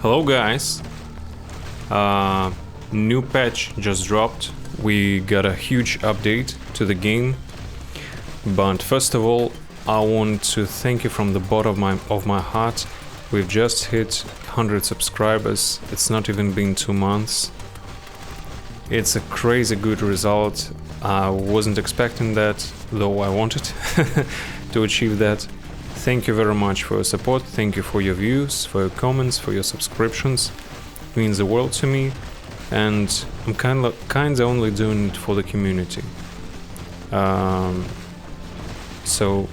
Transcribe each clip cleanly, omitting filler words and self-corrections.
Hello guys, new patch just dropped. We got a huge update to the game, but first of all I want to thank you from the bottom of my heart. We've just hit 100 subscribers. It's not even been 2 months. It's a crazy good result. I wasn't expecting that, though I wanted to achieve that. Thank you very much for your support, thank you for your views, for your comments, for your subscriptions. It means the world to me, and I'm kinda only doing it for the community. So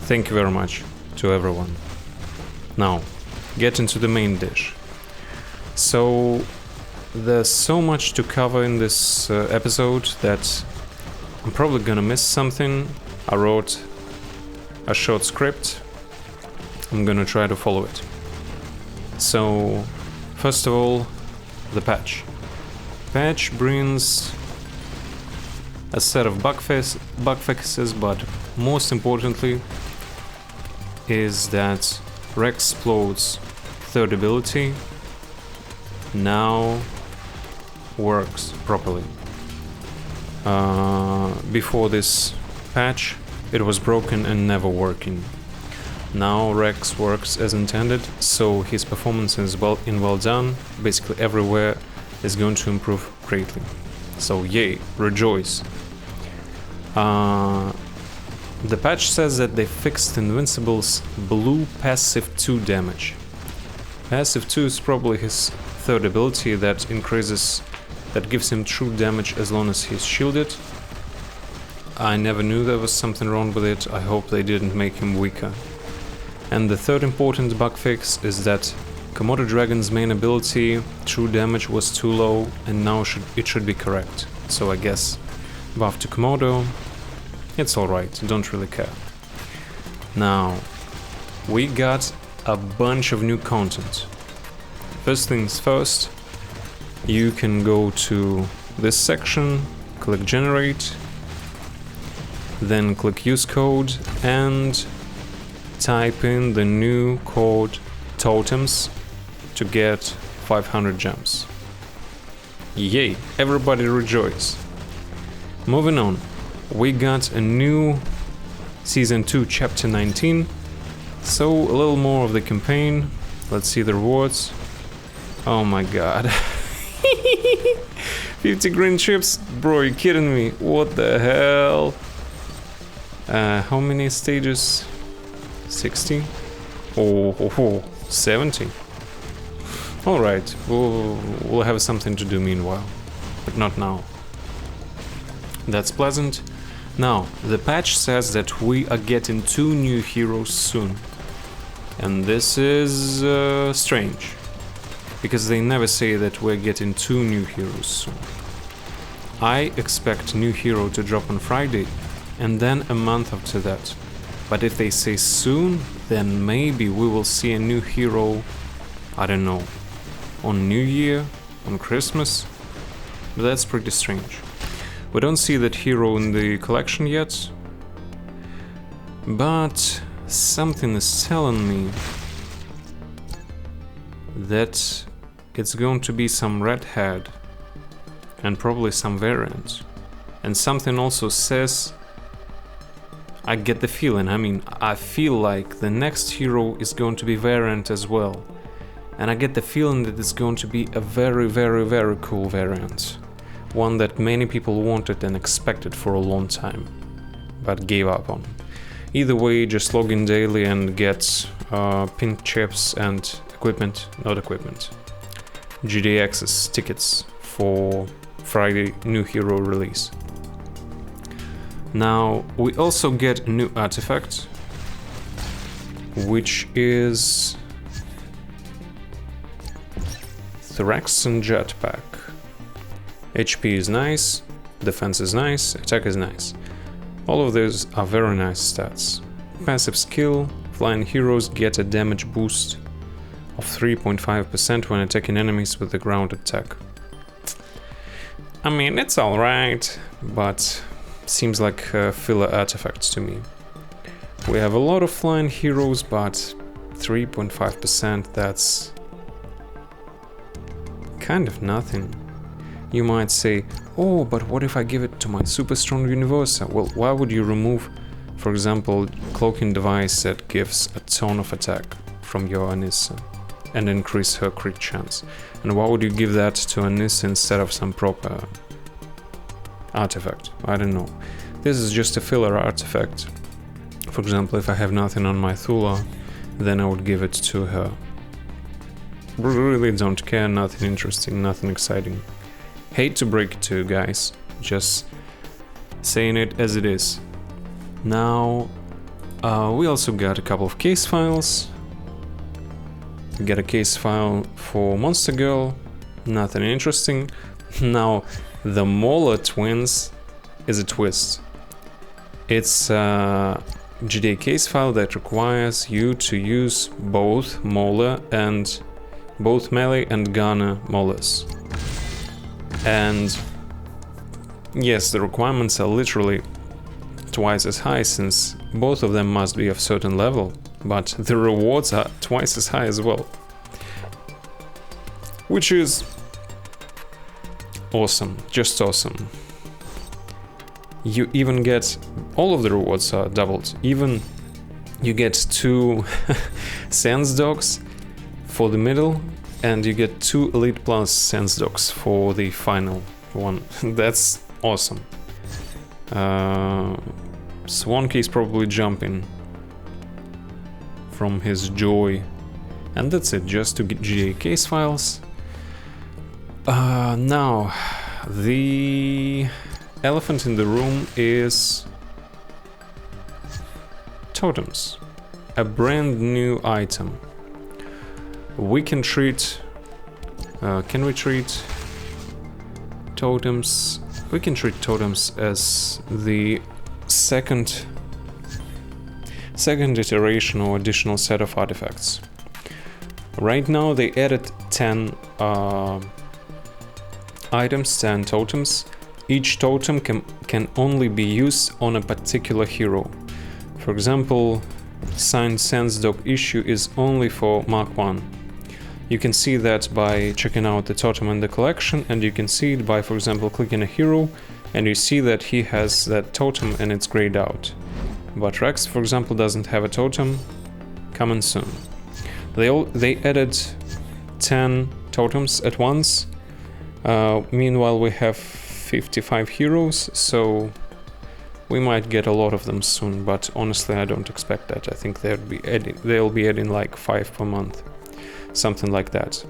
thank you very much to everyone. Now, get into the main dish. So there's so much to cover in this episode that I'm probably gonna miss something. I wrote a short script. I'm gonna try to follow it. So, first of all, the patch. Patch brings a set of bug fixes, but most importantly is that Rexplode's third ability now works properly. Before this patch, it was broken and never working. Now Rex works as intended, so his performance is well done, basically everywhere, is going to improve greatly. So yay, rejoice. The patch says that they fixed Invincible's blue passive 2 damage. Passive 2 is probably his third ability that gives him true damage as long as he's shielded. I never knew there was something wrong with it. I hope they didn't make him weaker. And the third important bug fix is that Komodo Dragon's main ability, true damage, was too low, and now it should be correct. So I guess buff to Komodo, it's alright, don't really care. Now, we got a bunch of new content. First things first, you can go to this section, click generate, then click use code and type in the new code TOTEMS to get 500 gems. Yay, everybody rejoice. Moving on, we got a new Season 2 Chapter 19, so a little more of the campaign. Let's see the rewards. Oh my god. 50 green chips? Bro, you kidding me? What the hell? How many stages? 60? Oh, 70. Alright, we'll have something to do meanwhile, but not now. That's pleasant. Now, the patch says that we are getting 2 new heroes soon. And this is strange, because they never say that we're getting 2 new heroes soon. I expect new hero to drop on Friday, and then a month after that. But if they say soon, then maybe we will see a new hero, I don't know, on New Year, on Christmas. But that's pretty strange. We don't see that hero in the collection yet, but something is telling me that it's going to be some red head and probably some variants. And something also says, I get the feeling, I feel like the next hero is going to be variant as well. And I get the feeling that it's going to be a very, very, very cool variant. One that many people wanted and expected for a long time, but gave up on. Either way, just log in daily and get pink chips and GD access tickets for Friday new hero release. Now, we also get a new artifact, which is Thraxon Jetpack. HP is nice, defense is nice, attack is nice. All of those are very nice stats. Passive skill, flying heroes get a damage boost of 3.5% when attacking enemies with the ground attack. It's alright, but seems like filler artifacts to me. We have a lot of flying heroes, but 3.5%, that's kind of nothing. You might say, oh, but what if I give it to my super strong Universa? Well, why would you remove, for example, cloaking device that gives a ton of attack from your Anissa and increase her crit chance? And why would you give that to Anissa instead of some proper artifact? I don't know. This is just a filler artifact. For example, if I have nothing on my Thula, then I would give it to her. Really don't care, nothing interesting, nothing exciting. Hate to break it to you guys, just saying it as it is. Now, we also got a couple of case files. We got a case file for Monster Girl, nothing interesting. Now, the Molar twins is a twist. It's a GDA case file that requires you to use both Molar and both melee and Gunner Molars. And yes, the requirements are literally twice as high, since both of them must be of certain level, but the rewards are twice as high as well. Which is awesome, just awesome. You even get, all of the rewards are doubled. Even you get 2 Sense Dogs for the middle, and you get 2 Elite Plus Sense Dogs for the final one. That's awesome. Swanky is probably jumping from his joy. And that's it, just 2 GA case files. Now, the elephant in the room is Totems, a brand new item. We can treat, can we treat Totems? We can treat Totems as the second iteration or additional set of artifacts. Right now they added 10 items, 10 totems. Each totem can only be used on a particular hero. For example, Signed Sense Dog issue is only for Mark 1. You can see that by checking out the totem in the collection, and you can see it by, for example, clicking a hero, and you see that he has that totem and it's grayed out. But Rex, for example, doesn't have a totem, coming soon. They added 10 totems at once. Meanwhile, we have 55 heroes, so we might get a lot of them soon, but honestly I don't expect that. I think they'll be adding like 5 per month, something like that.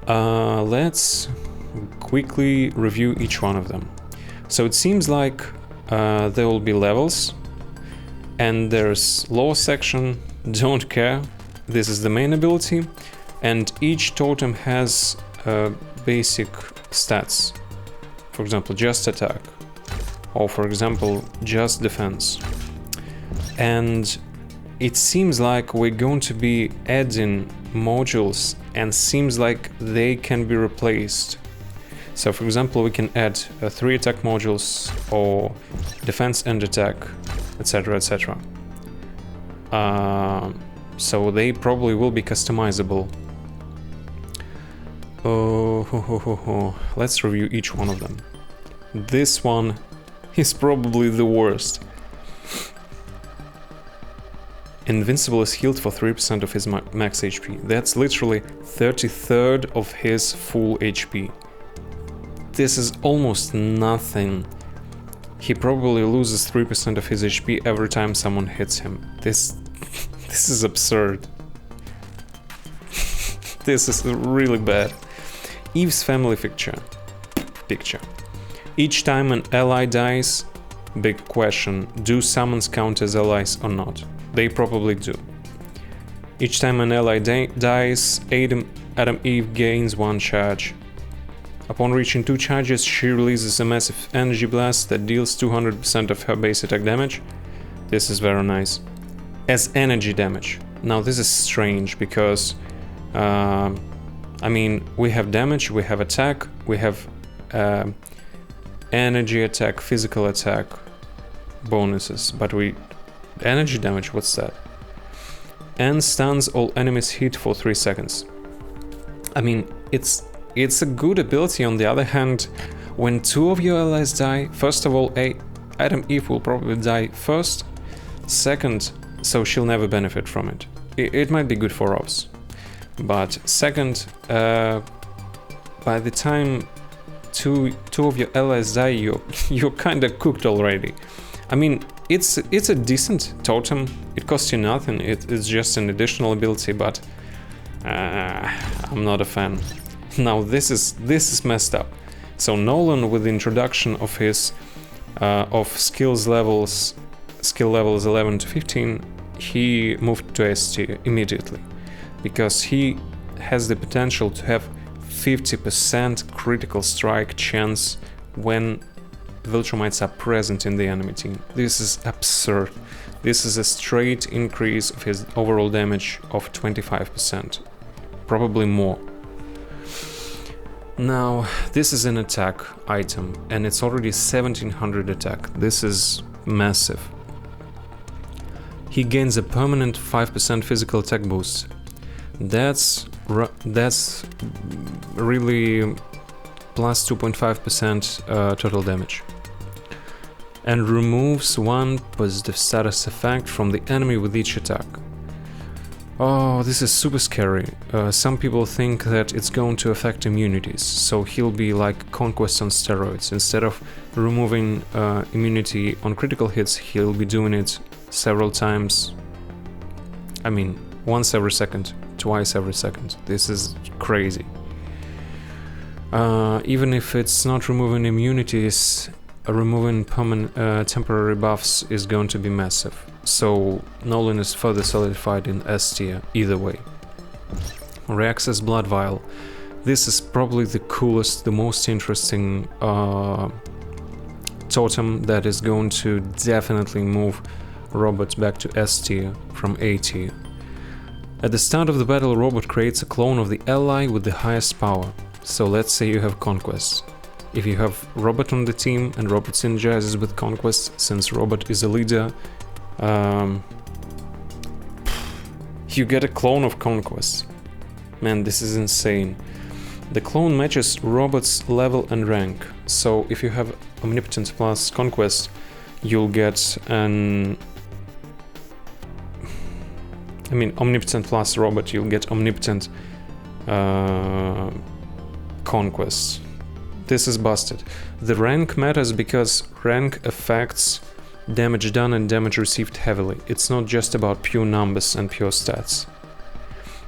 Let's quickly review each one of them. So it seems like there will be levels, and there's lore section, don't care, this is the main ability, and each totem has basic stats. For example, just attack, or for example, just defense. And it seems like we're going to be adding modules, and seems like they can be replaced. So for example, we can add 3 attack modules, or defense and attack, etc, etc. So they probably will be customizable. Let's review each one of them. This one is probably the worst. Invincible is healed for 3% of his max HP. That's literally 1/33 of his full HP. This is almost nothing. He probably loses 3% of his HP every time someone hits him. This is absurd. This is really bad. Eve's family picture. Each time an ally dies, big question, do summons count as allies or not? They probably do. Each time an ally dies, Adam Eve gains 1 charge. Upon reaching 2 charges, she releases a massive energy blast that deals 200% of her base attack damage. This is very nice. As energy damage. Now this is strange because I mean, we have damage, we have attack, we have energy attack, physical attack bonuses, but energy damage, what's that? and stuns all enemies hit for 3 seconds. I mean, it's a good ability. On the other hand, when 2 of your allies die, first of all, Item Eve will probably die first, second, so she'll never benefit from it. It might be good for ops, but second, by the time two of your allies die, you're kinda cooked already. I mean, it's a decent totem. It costs you nothing. It's just an additional ability, but I'm not a fan. Now this is messed up. So Nolan, with the introduction of his skill levels 11 to 15, he moved to S tier immediately, because he has the potential to have 50% critical strike chance when Viltrumites are present in the enemy team. This is absurd. This is a straight increase of his overall damage of 25%, probably more. Now, this is an attack item, and it's already 1700 attack. This is massive. He gains a permanent 5% physical attack boost. That's really plus 2.5% total damage. And removes 1 positive status effect from the enemy with each attack. Oh, this is super scary. Some people think that it's going to affect immunities, so he'll be like Conquest on steroids. Instead of removing immunity on critical hits, he'll be doing it several times. I mean, once every second, twice every second. This is crazy. Even if it's not removing immunities, removing temporary buffs is going to be massive. So Nolan is further solidified in S tier either way. Reax's Blood Vial. This is probably the coolest, the most interesting totem that is going to definitely move Robot back to S tier from A tier. At the start of the battle, Robot creates a clone of the ally with the highest power. So let's say you have Conquest. If you have Robot on the team and Robot synergizes with Conquest, since Robot is a leader, you get a clone of Conquest. Man, this is insane. The clone matches Robot's level and rank. So if you have Omnipotence plus Conquest, you'll get an... I mean, Omnipotent plus Robot, you'll get Omnipotent Conquest. This is busted. The rank matters because rank affects damage done and damage received heavily. It's not just about pure numbers and pure stats.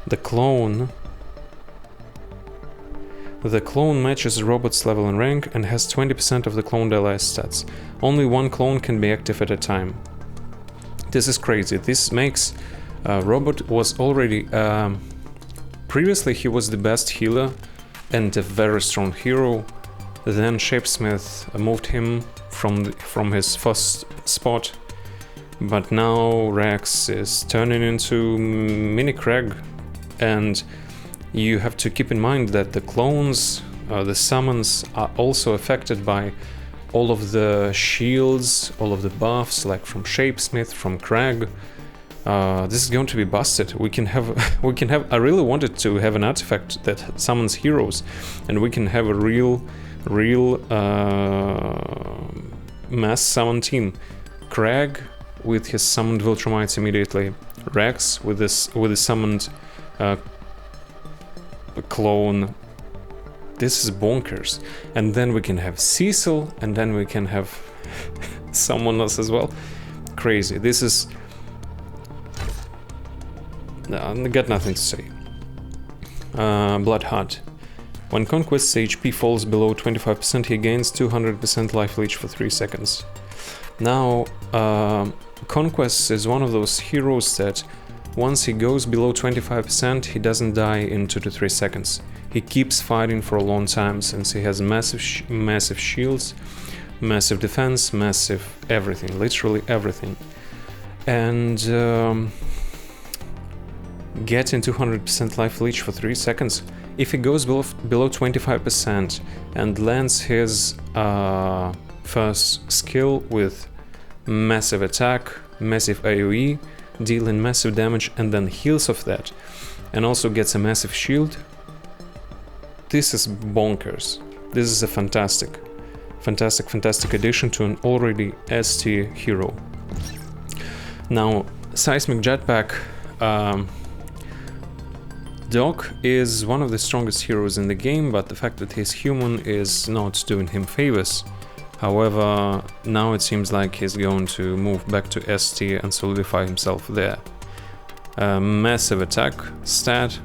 The clone matches Robot's level and rank and has 20% of the cloned ally's stats. Only one clone can be active at a time. This is crazy. This makes Robot was already... previously he was the best healer and a very strong hero. Then Shapesmith moved him from his first spot, but now Rex is turning into mini Craig, and you have to keep in mind that the clones, the summons, are also affected by all of the shields, all of the buffs, like from Shapesmith, from Craig. This is going to be busted. We can have I really wanted to have an artifact that summons heroes, and we can have a real mass summon team. Craig with his summoned Viltrumites immediately. Rex with the summoned clone. This is bonkers. And then we can have Cecil, and then we can have someone else as well. Crazy. This is... I got nothing to say. Bloodheart. When Conquest's HP falls below 25%, he gains 200% life leech for 3 seconds. Now, Conquest is one of those heroes that once he goes below 25%, he doesn't die in 2 to 3 seconds. He keeps fighting for a long time since he has massive shields, massive defense, massive everything, literally everything. And getting 200% life leech for 3 seconds. If he goes below 25% and lands his first skill with massive attack, massive AoE, dealing massive damage and then heals off that, and also gets a massive shield. This is bonkers. This is a fantastic addition to an already S tier hero. Now, Seismic Jetpack. Doc is one of the strongest heroes in the game, but the fact that he's human is not doing him favors. However, now it seems like he's going to move back to S tier and solidify himself there. Massive attack stat.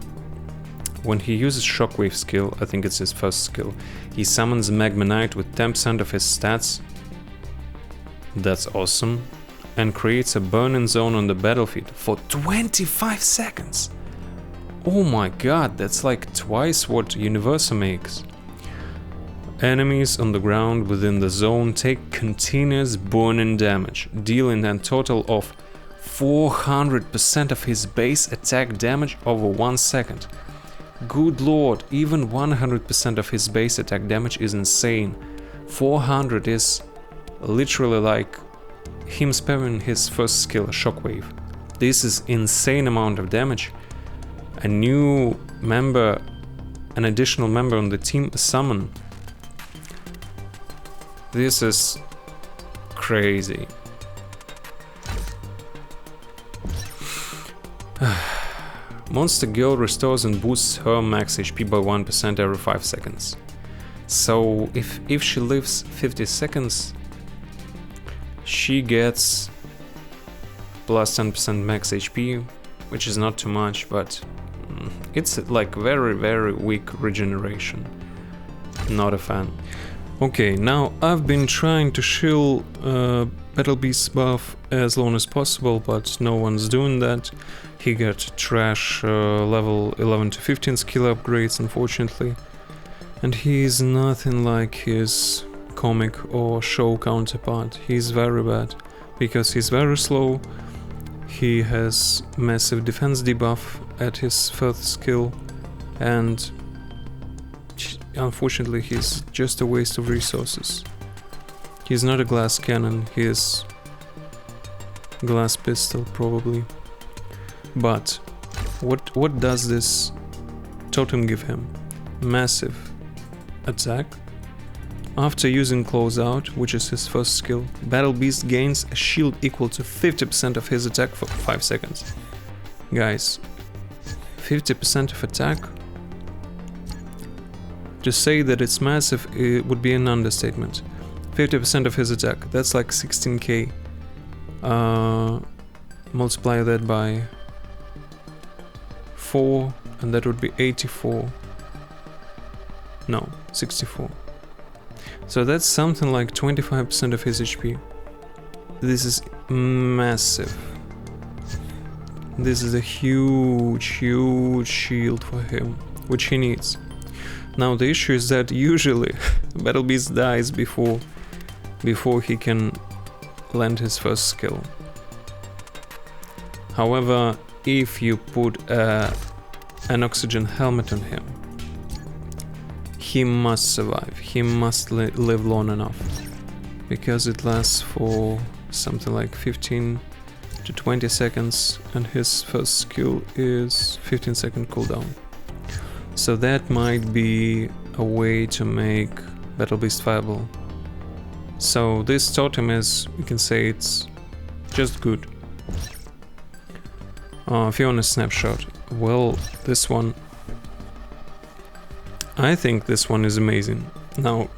When he uses Shockwave skill, I think it's his first skill, he summons Magma Knight with 10% of his stats. That's awesome. And creates a burning zone on the battlefield for 25 seconds. Oh my god, that's like twice what Universa makes. Enemies on the ground within the zone take continuous burning damage, dealing a total of 400% of his base attack damage over 1 second. Good lord, even 100% of his base attack damage is insane. 400 is literally like him spamming his first skill, Shockwave. This is insane amount of damage. A new member, an additional member on the team, a summon. This is crazy. Monster Girl restores and boosts her max HP by 1% every 5 seconds. So if she lives 50 seconds, she gets plus 10% max HP, which is not too much, but it's like very weak regeneration. Not a fan. Okay, now I've been trying to shield Battle Beast buff as long as possible, but no one's doing that. He got trash level 11 to 15 skill upgrades, unfortunately. And he's nothing like his comic or show counterpart. He's very bad, because he's very slow. He has massive defense debuff at his first skill, and unfortunately he's just a waste of resources. He's not a glass cannon, he is glass pistol probably. But what does this totem give him? Massive attack. After using Closeout, which is his first skill, Battle Beast gains a shield equal to 50% of his attack for 5 seconds. Guys, 50% of attack? To say that it's massive, it would be an understatement. 50% of his attack, that's like 16k. Multiply that by 4, and that would be 84. No, 64. So that's something like 25% of his HP. This is massive. This is a huge shield for him, which he needs. Now the issue is that usually Battle Beast dies before he can land his first skill. However, if you put an oxygen helmet on him, he must survive, he must live long enough, because it lasts for something like 15 to 20 seconds and his first skill is 15-second cooldown. So that might be a way to make Battle Beast viable. So this totem is, you can say it's just good. Fiona Snapshot, well, this one, I think this one is amazing. Now,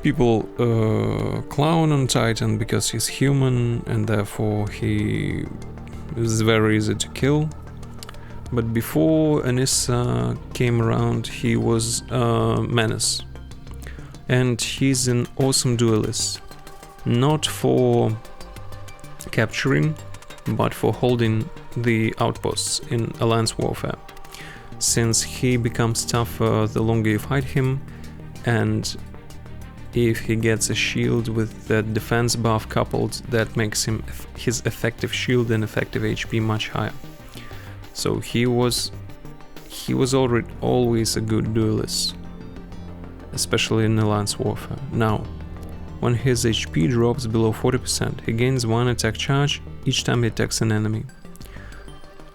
people clown on Titan because he's human and therefore he is very easy to kill. But before Anissa came around, he was a menace. And he's an awesome duelist. Not for capturing, but for holding the outposts in alliance warfare. Since he becomes tougher the longer you fight him, and if he gets a shield with the defense buff coupled, that makes him his effective shield and effective HP much higher. So he was already always a good duelist, especially in alliance warfare. Now, when his HP drops below 40%, he gains 1 attack charge each time he attacks an enemy.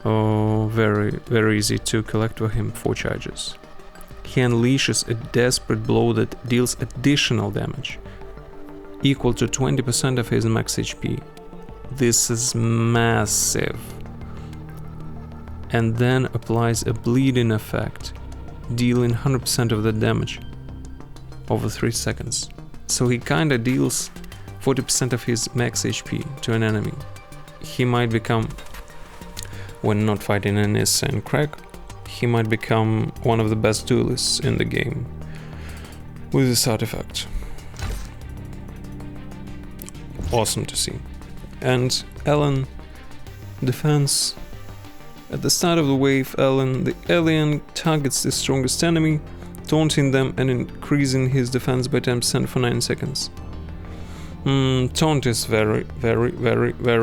Oh, very easy to collect for him 4 charges. He unleashes a desperate blow that deals additional damage, equal to 20% of his max HP. This is massive. And then applies a bleeding effect, dealing 100% of the damage over 3 seconds. So he kinda deals 40% of his max HP to an enemy. He might become, when not fighting an insane crack, he might become one of the best duelists in the game with this artifact. Awesome to see. And Alien defense. At the start of the wave, the alien targets the strongest enemy, taunting them and increasing his defense by 10% for 9 seconds. Taunt is very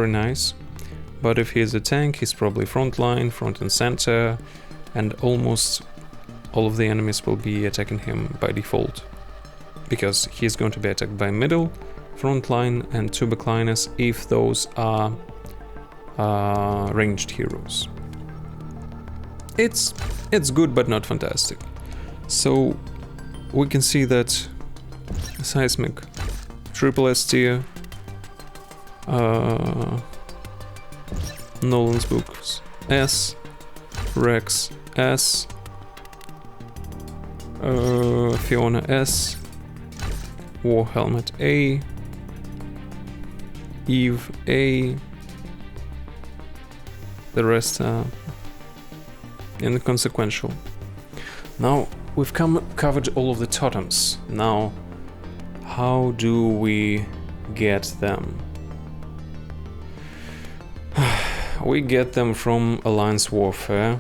nice. But if he is a tank, he's probably front and center, and almost all of the enemies will be attacking him by default. Because he's going to be attacked by middle, front line, and 2 backliners if those are ranged heroes. It's good but not fantastic. So we can see that Seismic, triple S tier, Nolan's books S, Rex S, Fiona S, War Helmet A, Eve A, the rest are inconsequential. Now we've covered all of the totems. Now how do we get them? We get them from Alliance Warfare.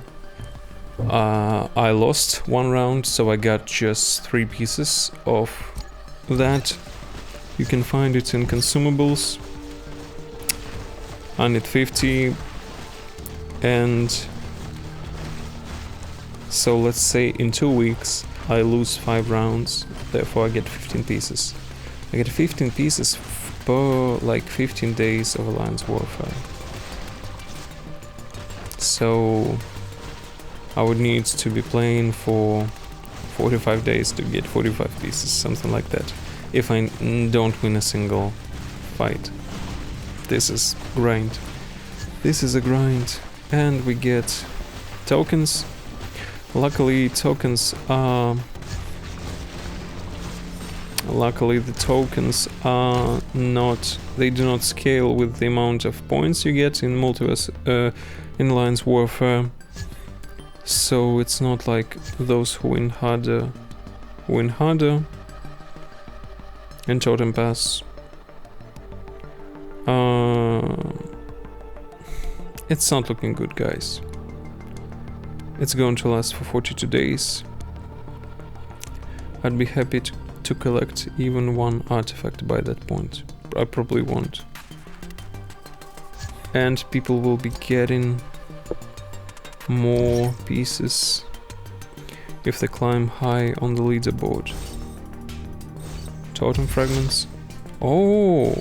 I lost 1 round, so I got just 3 pieces of that. You can find it in consumables. I need 50, and so let's say in 2 weeks I lose 5 rounds, therefore I get 15 pieces. I get 15 pieces per like 15 days of Alliance Warfare. So I would need to be playing for 45 days to get 45 pieces, something like that, if I don't win a single fight. This is grind. This is a grind. And we get tokens. Luckily the tokens are not, they do not scale with the amount of points you get in multiverse, in Alliance Warfare. So it's not like those who win harder in Totem Pass. It's not looking good, guys. It's going to last for 42 days. I'd be happy to collect even 1 artifact by that point. I probably won't. And people will be getting more pieces if they climb high on the leaderboard. Totem fragments. Oh,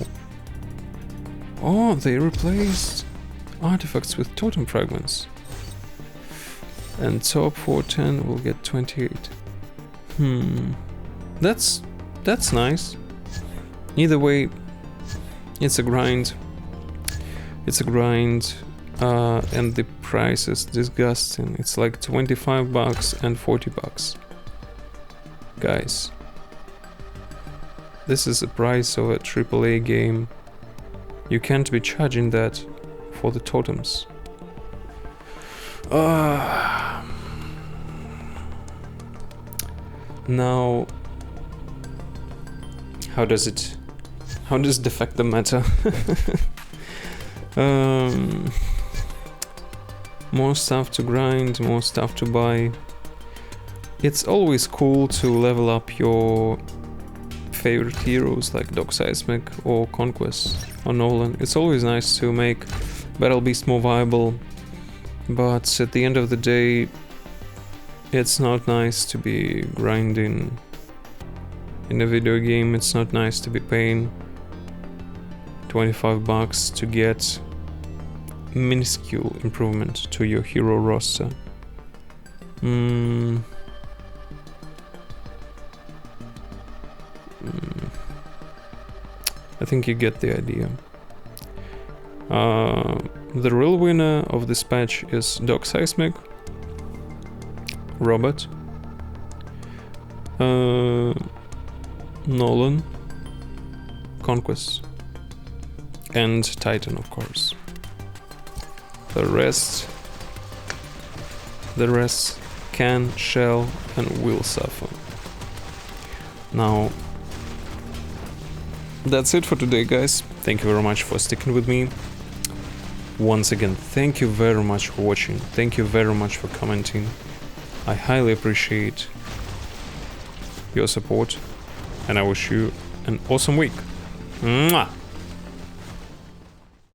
they replaced artifacts with totem fragments. And top 410 will get 28. That's nice. Either way, it's a grind. And the price is disgusting. It's like $25 and $40. Guys, this is the price of a AAA game. You can't be charging that for the totems. Now, how does it affect the meta? More stuff to grind, more stuff to buy. It's always cool to level up your favorite heroes like Doc Seismic or Conquest or Nolan. It's always nice to make Battle Beast more viable, but at the end of the day, it's not nice to be grinding in a video game. It's not nice to be paying $25 to get minuscule improvement to your hero roster. I think you get the idea. The real winner of this patch is Doc Seismic, Robert, Nolan, Conquest, and Titan, of course. The rest can, shall, and will suffer. Now, that's it for today, guys. Thank you very much for sticking with me. Once again, thank you very much for watching. Thank you very much for commenting. I highly appreciate your support, and I wish you an awesome week. Mwah!